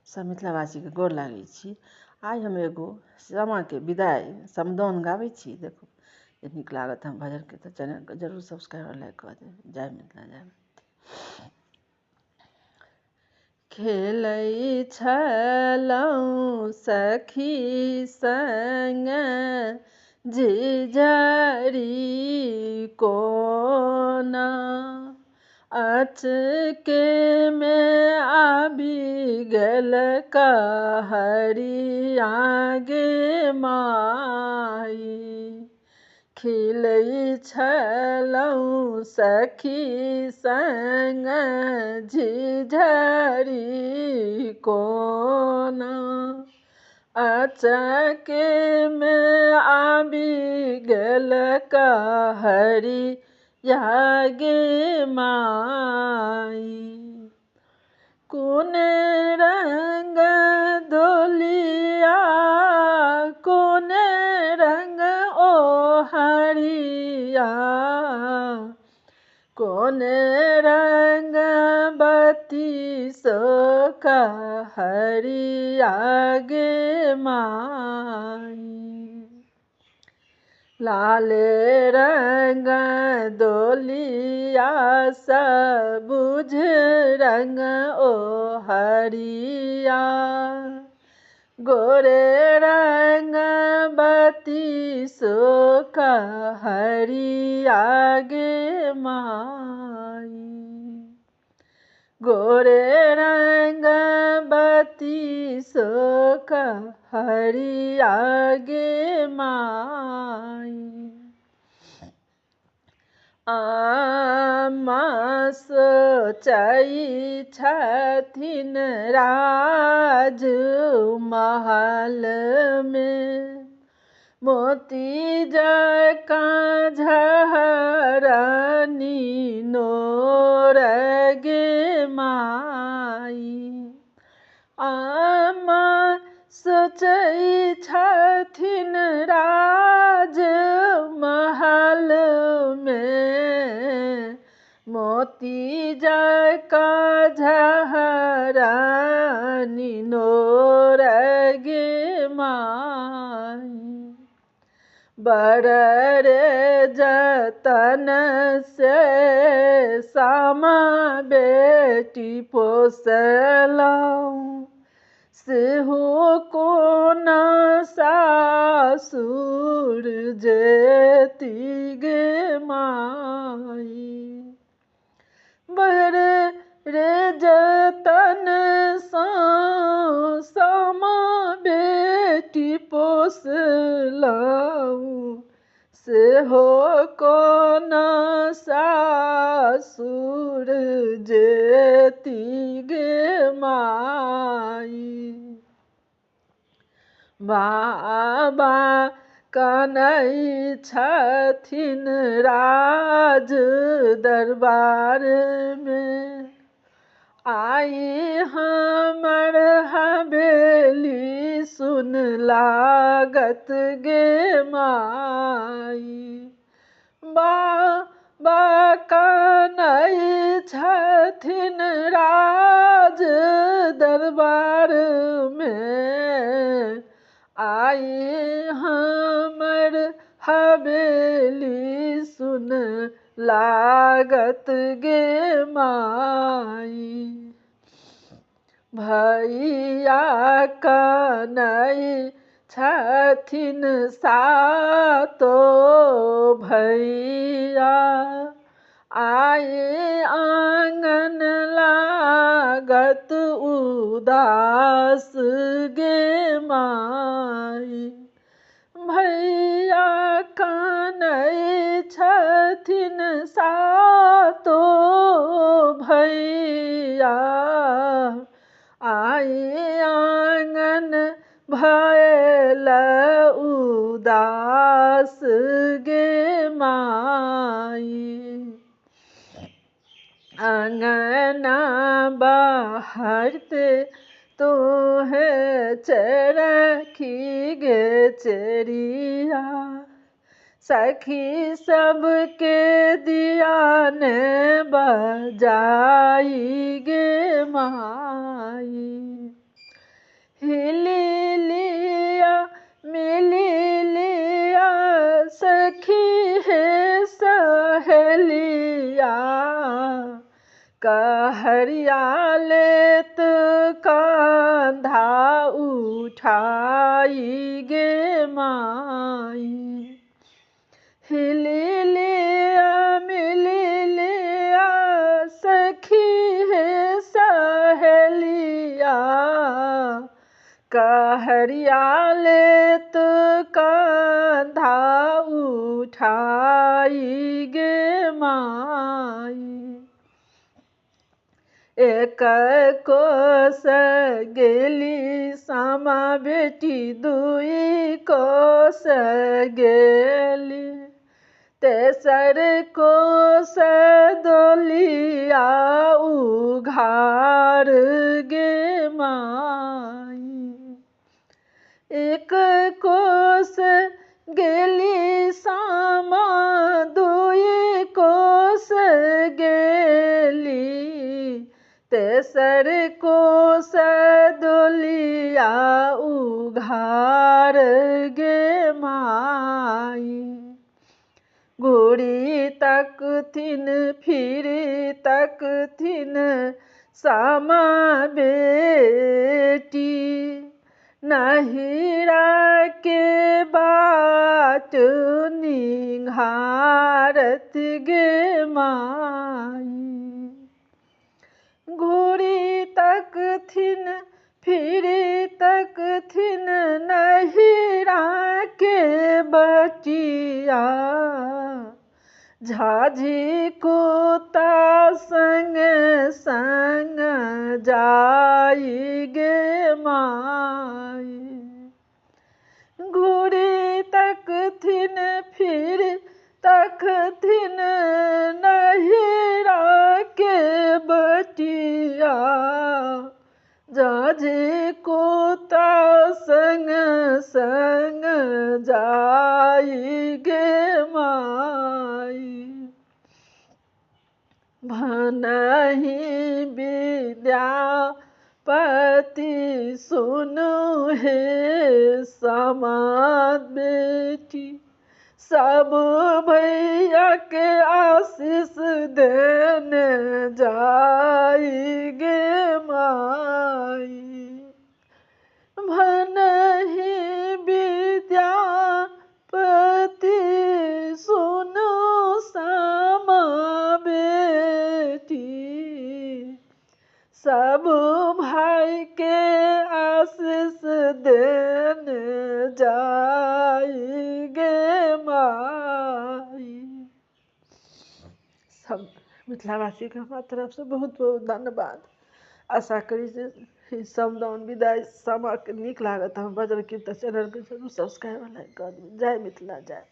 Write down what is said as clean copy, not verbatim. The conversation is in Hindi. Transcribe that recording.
सब मिथिलावासी के गोर लागै छी। आइ हम एगो सामा के विदाई समदाउन गाबै छी। देखो जे नीक लागत हम भजन के तो चैनल के जरूर सब्सक्राइब और लाइक कऽ देब। जय मिथिला जय मिथिला। खेलै छलहुँ सखी संगे झिझरी कोना, अचके में आबि गेल कहरिया गे माई। खिलै छलहुँ सखी संग झिझरी कोना, अचके में आबि गेल कहरिया गे माई। कोन रंग डोलिया कोन रंग ओहरिया, कोन रंग बत्ती सो कहरिया गे माई। लाल रंग डोलिया सबुज रंग ओहरिया, गोरे रंग बत्ती सो कहरिया गे माई। गोरे रंग बत्ती सो कहरिया गे माई। आमा सोचै छथिन राज महल में, मोती जकाँ झरनी नोर गे माई। आमा सोचै छथिन राज महल में, मोती जकाँ झरनी नोर गे माई। बड़ रे जतन से सामा बेटी पोसलहुँ, सेहो कोना सासुर जेती गे माई। बड़ रे जतन सँ सामा बेटी पोसलहुँ, सेहो कोना सासुर जेती गे माई। बाबा कानै छथिन राज दरबार में, आई हमर हवेली सुन लागत गे माई। बाबा कानै छथिन राज दरबार में, आई हमर हवेली सुन लागत गे माई। भैया कानै छथिन सातो भैया, आई आंगन लागत उदास गे माई। भैया कानै छथिन सातो भैया, आई आंगन भयल उदास गे माई। अंगना बाहरते तोहे चरखी गे चेरिया, सखी सबके दिया ने बजाई गे माई। हिली लिया मिली लिया सखी है सहेलिया कहरिया लेत कंधा उठाई गे माई हिली लिया मिली लिया सखी है सहेलिया कहरिया लेत कंधा उठाई गे माई एक कोस गेली सामा बेटी दुई कोस गेली तेसर कोस दोलिया उघार गे माई एक कोस गेली सामा दुई कोस गेली तेसर कोस दोलिया उघार गे माई गोरी तक थिन फिरी तक थिन सामा बेटी नहिरा के बाट निहारत गे माई घूरी तक थिन फिरी तक थिन नहिरा के बटिया झाझी कुत्ता संग संग जाई गे माई घूरी तक थिन फिर तक थिन नहिरा के बटिया झाझी कुत्ता संग संग जाई गे माई भनहि विद्यापति सुनु हे समाद बेटी सब भैया के आशीष देने जाई गे माई भनहि विद्यापति सुनु सामा बेटी सब भाई के आशीष देने जाई गे माई। सब मिथिलावासी के हमारा तरफ से बहुत बहुत धन्यवाद। आशा करी जे समदाउन विदाई सामा के नीक लागत हम भजन कीर्तन चैनल के जरूर सब्सक्राइब लाइक कर देबै। जय मिथिला जय।